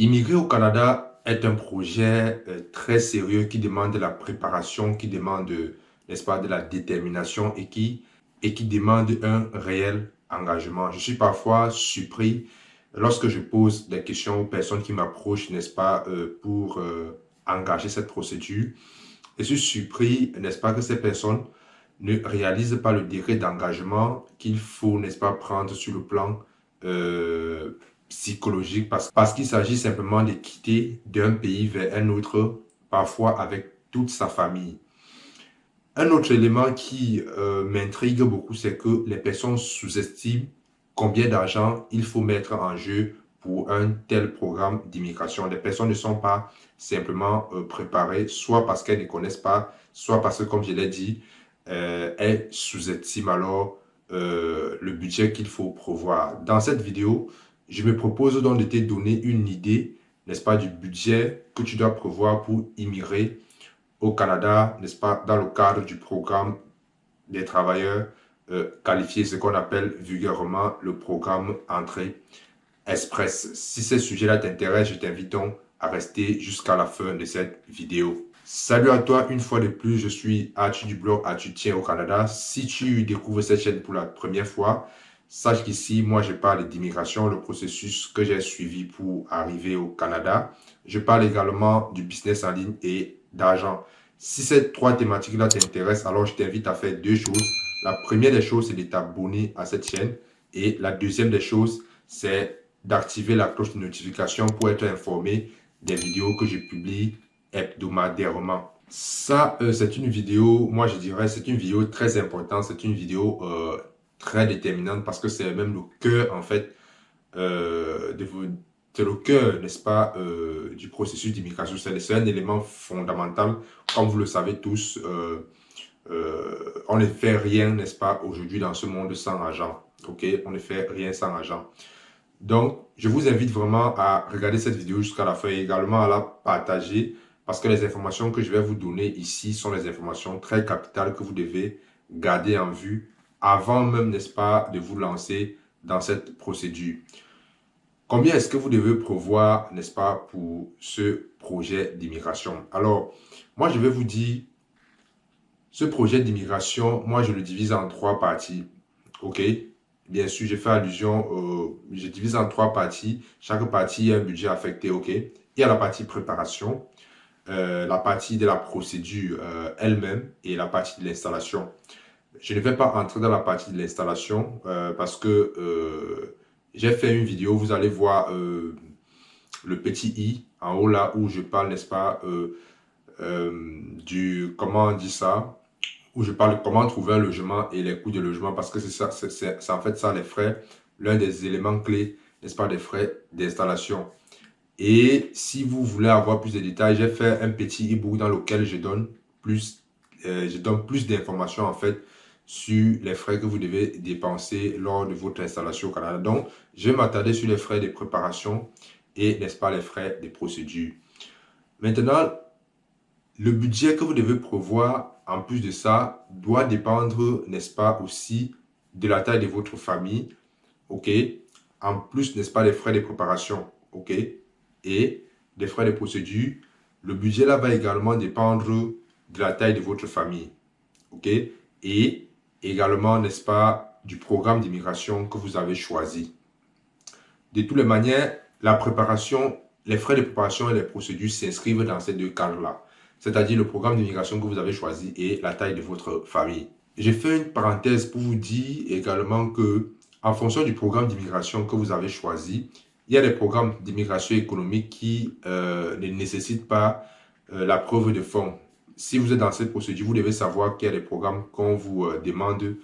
Immigrer au Canada est un projet très sérieux qui demande de la préparation, qui demande, n'est-ce pas, de la détermination et qui demande un réel engagement. Je suis parfois surpris lorsque je pose des questions aux personnes qui m'approchent, n'est-ce pas, pour engager cette procédure. Je suis surpris, n'est-ce pas, que ces personnes ne réalisent pas le degré d'engagement qu'il faut, n'est-ce pas, prendre sur le plan euh, psychologique parce qu'il s'agit simplement de quitter d'un pays vers un autre, parfois avec toute sa famille. Un autre élément qui m'intrigue beaucoup, c'est que les personnes sous-estiment combien d'argent il faut mettre en jeu pour un tel programme d'immigration. Les personnes ne sont pas simplement préparées, soit parce qu'elles ne connaissent pas, soit parce que, comme je l'ai dit, elles sous-estiment alors le budget qu'il faut prévoir. Dans cette vidéo, je me propose donc de te donner une idée, n'est-ce pas, du budget que tu dois prévoir pour immigrer au Canada, n'est-ce pas, dans le cadre du programme des travailleurs qualifiés, ce qu'on appelle vulgairement le programme Entrée Express. Si ce sujet-là t'intéresse, je t'invite donc à rester jusqu'à la fin de cette vidéo. Salut à toi, une fois de plus, je suis Arthur du blog Arthur Tien au Canada. Si tu découvres cette chaîne pour la première fois, sache qu'ici, moi, je parle d'immigration, le processus que j'ai suivi pour arriver au Canada. Je parle également du business en ligne et d'argent. Si ces trois thématiques-là t'intéressent, alors je t'invite à faire deux choses. La première des choses, c'est de t'abonner à cette chaîne. Et la deuxième des choses, c'est d'activer la cloche de notification pour être informé des vidéos que je publie hebdomadairement. Ça, c'est une vidéo, moi je dirais, c'est une vidéo très importante, c'est une vidéo très déterminante parce que c'est même le cœur, en fait, c'est le cœur, n'est-ce pas, du processus d'immigration. C'est un élément fondamental. Comme vous le savez tous, on ne fait rien, n'est-ce pas, aujourd'hui dans ce monde sans argent. Ok, on ne fait rien sans argent. Donc, je vous invite vraiment à regarder cette vidéo jusqu'à la fin et également à la partager parce que les informations que je vais vous donner ici sont les informations très capitales que vous devez garder en vue avant même, n'est-ce pas, de vous lancer dans cette procédure. Combien est-ce que vous devez prévoir, n'est-ce pas, pour ce projet d'immigration? Alors, moi, je vais vous dire, ce projet d'immigration, moi, je le divise en trois parties. OK? Bien sûr, je fais allusion, je divise en trois parties. Chaque partie a un budget affecté, OK? Il y a la partie préparation, la partie de la procédure elle-même et la partie de l'installation. Je ne vais pas entrer dans la partie de l'installation parce que j'ai fait une vidéo, vous allez voir le petit i en haut là où je parle, n'est-ce pas, du, comment on dit ça, où je parle de comment trouver un logement et les coûts de logement parce que c'est ça, c'est en fait ça les frais, l'un des éléments clés, n'est-ce pas, des frais d'installation. Et si vous voulez avoir plus de détails, j'ai fait un petit e-book dans lequel je donne plus d'informations en fait sur les frais que vous devez dépenser lors de votre installation au Canada. Donc, je vais m'attarder sur les frais de préparation et, n'est-ce pas, les frais de procédure. Maintenant, le budget que vous devez prévoir, en plus de ça, doit dépendre, n'est-ce pas, aussi de la taille de votre famille, ok? En plus, n'est-ce pas, des frais de préparation, ok? Et des frais de procédure. Le budget là va également dépendre de la taille de votre famille, ok? Et également, n'est-ce pas, du programme d'immigration que vous avez choisi. De toutes les manières, la préparation, les frais de préparation et les procédures s'inscrivent dans ces deux cadres-là, c'est-à-dire le programme d'immigration que vous avez choisi et la taille de votre famille. J'ai fait une parenthèse pour vous dire également que, en fonction du programme d'immigration que vous avez choisi, il y a des programmes d'immigration économique qui ne nécessitent pas la preuve de fonds. Si vous êtes dans cette procédure, vous devez savoir qu'il y a des programmes qu'on vous demande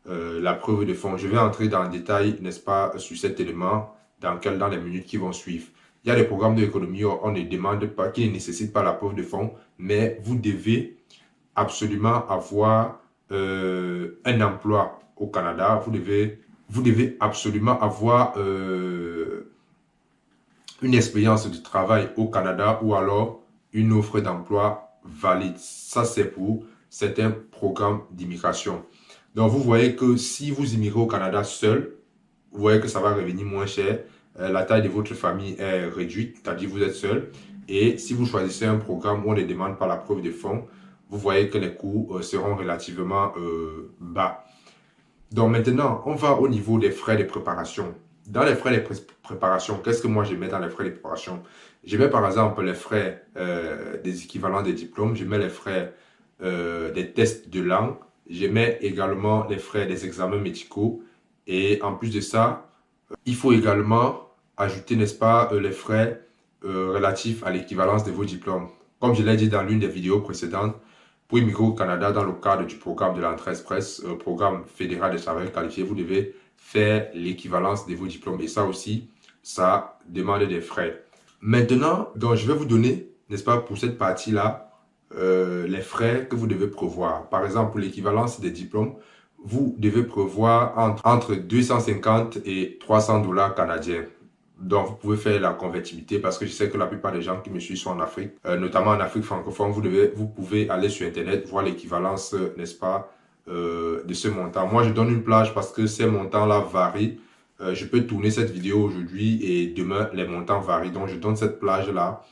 la preuve de fonds. Je vais entrer dans le détail, n'est-ce pas, sur cet élément dans les minutes qui vont suivre. Il y a des programmes de l'économie, on ne demande pas, qui ne nécessitent pas la preuve de fonds, mais vous devez absolument avoir un emploi au Canada. Vous devez absolument avoir une expérience de travail au Canada ou alors une offre d'emploi valide. Ça, c'est pour certains programmes d'immigration. Donc, vous voyez que si vous immigrez au Canada seul, vous voyez que ça va revenir moins cher. la taille de votre famille est réduite, c'est-à-dire vous êtes seul. Et si vous choisissez un programme où on ne demande pas la preuve de fonds, vous voyez que les coûts seront relativement bas. Donc maintenant, on va au niveau des frais de préparation. Dans les frais de préparation, qu'est-ce que moi je mets dans les frais de préparation? Je mets par exemple les frais des équivalents des diplômes, je mets les frais des tests de langue, je mets également les frais des examens médicaux et en plus de ça, il faut également ajouter, n'est-ce pas, les frais relatifs à l'équivalence de vos diplômes. Comme je l'ai dit dans l'une des vidéos précédentes, pour Immigrer au Canada, dans le cadre du programme de l'entrée express, programme fédéral des travailleurs qualifiés, vous devez faire l'équivalence de vos diplômes. Et ça aussi, ça demande des frais. Maintenant, donc, je vais vous donner, n'est-ce pas, pour cette partie-là, les frais que vous devez prévoir. Par exemple, pour l'équivalence des diplômes, vous devez prévoir entre 250 et 300 dollars canadiens. Donc, vous pouvez faire la convertibilité parce que je sais que la plupart des gens qui me suivent sont en Afrique, notamment en Afrique francophone. Vous pouvez aller sur Internet, voir l'équivalence, n'est-ce pas, de ce montant. Moi, je donne une plage parce que ces montants-là varient. Je peux tourner cette vidéo aujourd'hui et demain, les montants varient. Donc, je donne cette plage-là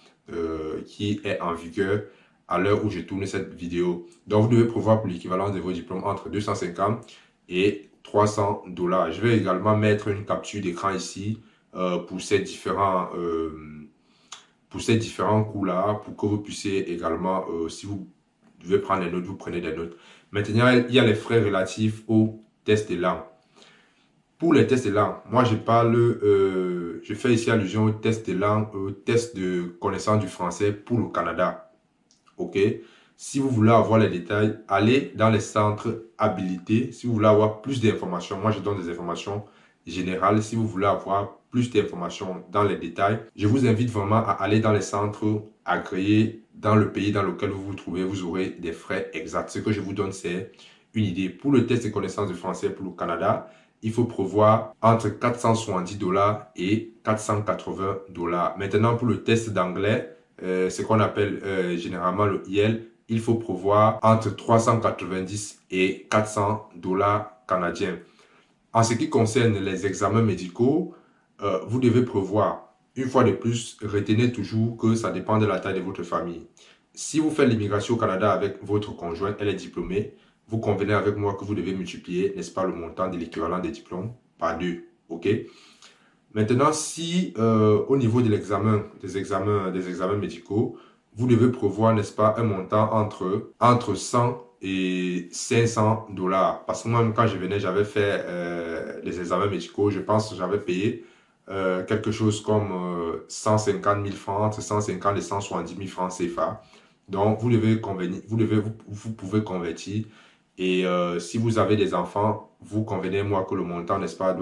qui est en vigueur à l'heure où je tourne cette vidéo. Donc, vous devez prévoir pour l'équivalence de vos diplômes entre 250 et 300 dollars. Je vais également mettre une capture d'écran ici pour ces différents coûts-là, pour que vous puissiez également, si vous devez prendre des notes, vous prenez des notes. Maintenant, il y a les frais relatifs aux tests de langue. Pour les tests de langue, moi je fais ici allusion aux tests de langue, aux tests de connaissance du français pour le Canada. Ok? Si vous voulez avoir les détails, allez dans les centres habilités. Si vous voulez avoir plus d'informations, moi je donne des informations générales. Si vous voulez avoir plus d'informations dans les détails, je vous invite vraiment à aller dans les centres agréés dans le pays dans lequel vous vous trouvez. Vous aurez des frais exacts. Ce que je vous donne, c'est une idée. Pour le test de connaissance du français pour le Canada, il faut prévoir entre 470 dollars et 480 dollars. Maintenant, pour le test d'anglais, ce qu'on appelle généralement le IEL, il faut prévoir entre 390 et 400 dollars canadiens. En ce qui concerne les examens médicaux, vous devez prévoir, une fois de plus, retenez toujours que ça dépend de la taille de votre famille. Si vous faites l'immigration au Canada avec votre conjointe, elle est diplômée, vous convenez avec moi que vous devez multiplier, n'est-ce pas, le montant de l'équivalent des diplômes par 2, ok? Maintenant, si au niveau de l'examen, des examens médicaux, vous devez prévoir, n'est-ce pas, un montant entre 100 et 500 dollars. Parce que moi, quand je venais, j'avais fait les examens médicaux, je pense que j'avais payé quelque chose comme 150 000 francs, entre 150 et 170 000 francs CFA. Donc, vous pouvez convertir. Et si vous avez des enfants, vous convenez, moi, que le montant, n'est-ce pas,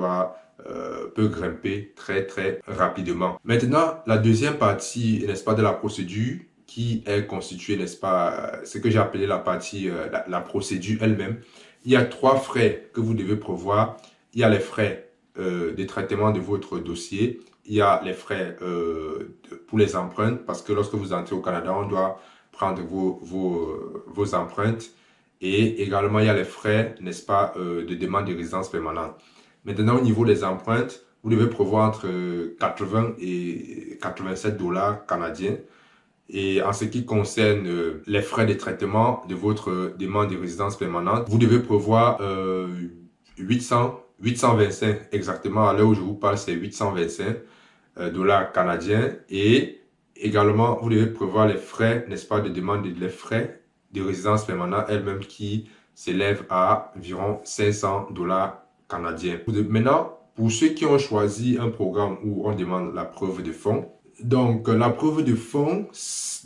peut grimper très, très rapidement. Maintenant, la deuxième partie, n'est-ce pas, de la procédure qui est constituée, n'est-ce pas, ce que j'ai appelé la partie, la procédure elle-même. Il y a 3 frais que vous devez prévoir. Il y a les frais de traitement de votre dossier. Il y a les frais pour les empreintes, parce que lorsque vous entrez au Canada, on doit prendre vos empreintes. Et également, il y a les frais, n'est-ce pas, de demande de résidence permanente. Maintenant, au niveau des empreintes, vous devez prévoir entre 80 et 87 dollars canadiens. Et en ce qui concerne les frais de traitement de votre demande de résidence permanente, vous devez prévoir 825 exactement. À l'heure où je vous parle, c'est 825 dollars canadiens. Et également, vous devez prévoir les frais, n'est-ce pas, de demande, les frais de résidence permanente elle-même qui s'élèvent à environ 500 dollars canadiens. Maintenant, pour ceux qui ont choisi un programme où on demande la preuve de fonds, donc la preuve de fonds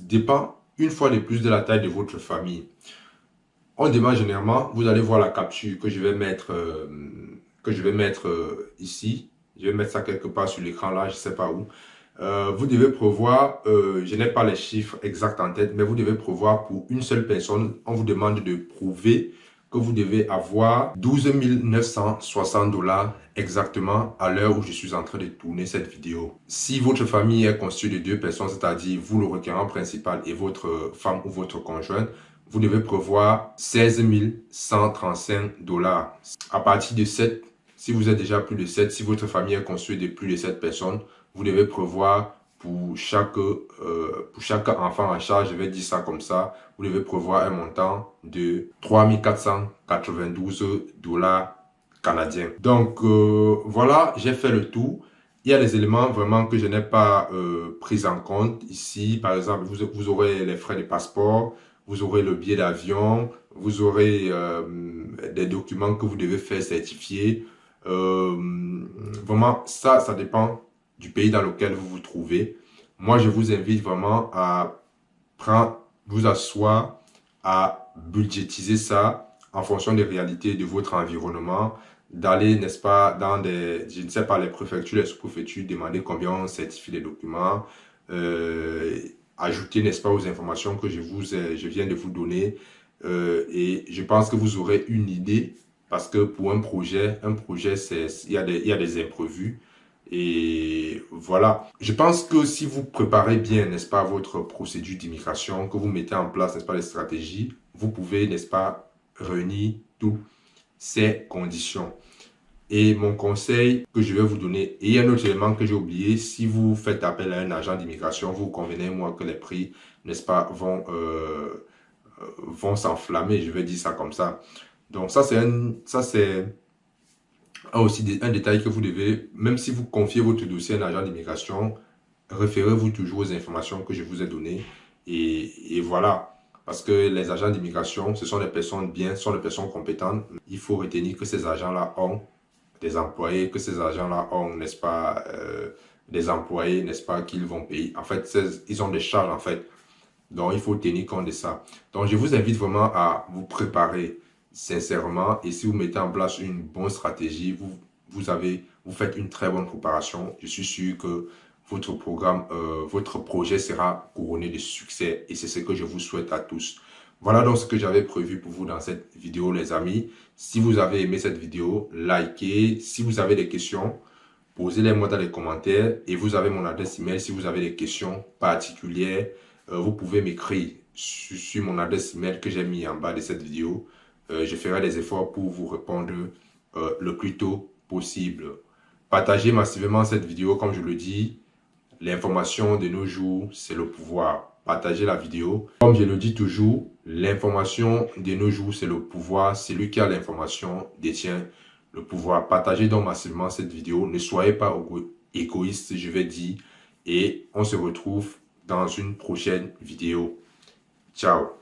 dépend une fois de plus de la taille de votre famille. On demande généralement, vous allez voir la capture que je vais mettre, ici. Je vais mettre ça quelque part sur l'écran là, je ne sais pas où. Vous devez prévoir, je n'ai pas les chiffres exacts en tête, mais vous devez prévoir pour une seule personne, on vous demande de prouver que vous devez avoir 12 960 dollars exactement à l'heure où je suis en train de tourner cette vidéo. Si votre famille est constituée de 2 personnes, c'est-à-dire vous le requérant principal et votre femme ou votre conjointe, vous devez prévoir 16 135 dollars. À partir de Si vous êtes déjà plus de 7, si votre famille est constituée de plus de 7 personnes, vous devez prévoir pour chaque enfant à charge, je vais dire ça comme ça, vous devez prévoir un montant de 3 492 $ canadiens. Donc, voilà, j'ai fait le tour. Il y a des éléments vraiment que je n'ai pas pris en compte ici. Par exemple, vous aurez les frais de passeport, vous aurez le billet d'avion, vous aurez des documents que vous devez faire certifier. Vraiment, ça dépend du pays dans lequel vous vous trouvez. Moi, je vous invite vraiment à vous asseoir, à budgétiser ça en fonction des réalités de votre environnement, d'aller, n'est-ce pas, dans des, je ne sais pas, les préfectures, les sous-préfectures, demander combien on certifie les documents, ajouter, n'est-ce pas, aux informations que je viens de vous donner. Et je pense que vous aurez une idée parce que pour un projet, il y a des imprévus. Et voilà. Je pense que si vous préparez bien, n'est-ce pas, votre procédure d'immigration, que vous mettez en place, n'est-ce pas, les stratégies, vous pouvez, n'est-ce pas, réunir toutes ces conditions. Et mon conseil que je vais vous donner, et il y a un autre élément que j'ai oublié, si vous faites appel à un agent d'immigration, vous convenez, moi, que les prix, n'est-ce pas, vont s'enflammer, je vais dire ça comme ça. Donc ça, c'est aussi un détail que vous devez, même si vous confiez votre dossier à un agent d'immigration, référez-vous toujours aux informations que je vous ai données. Et voilà, parce que les agents d'immigration, ce sont des personnes bien, ce sont des personnes compétentes. Il faut retenir que ces agents-là ont des employés, que ces agents-là ont, n'est-ce pas, des employés, n'est-ce pas, qu'ils vont payer. En fait, ils ont des charges, en fait. Donc, il faut tenir compte de ça. Donc, je vous invite vraiment à vous préparer sincèrement. Et si vous mettez en place une bonne stratégie, vous faites une très bonne préparation. Je suis sûr que votre programme, votre projet sera couronné de succès. Et c'est ce que je vous souhaite à tous. Voilà donc ce que j'avais prévu pour vous dans cette vidéo, les amis. Si vous avez aimé cette vidéo, likez. Si vous avez des questions, posez-les-moi dans les commentaires. Et vous avez mon adresse email si vous avez des questions particulières. Vous pouvez m'écrire sur mon adresse email que j'ai mis en bas de cette vidéo. Je ferai des efforts pour vous répondre le plus tôt possible. Partagez massivement cette vidéo, comme je le dis. L'information de nos jours, c'est le pouvoir. Partagez la vidéo. Comme je le dis toujours, l'information de nos jours, c'est le pouvoir. Celui qui a l'information détient le pouvoir. Partagez donc massivement cette vidéo. Ne soyez pas égoïste, je vais dire. Et on se retrouve dans une prochaine vidéo. Ciao.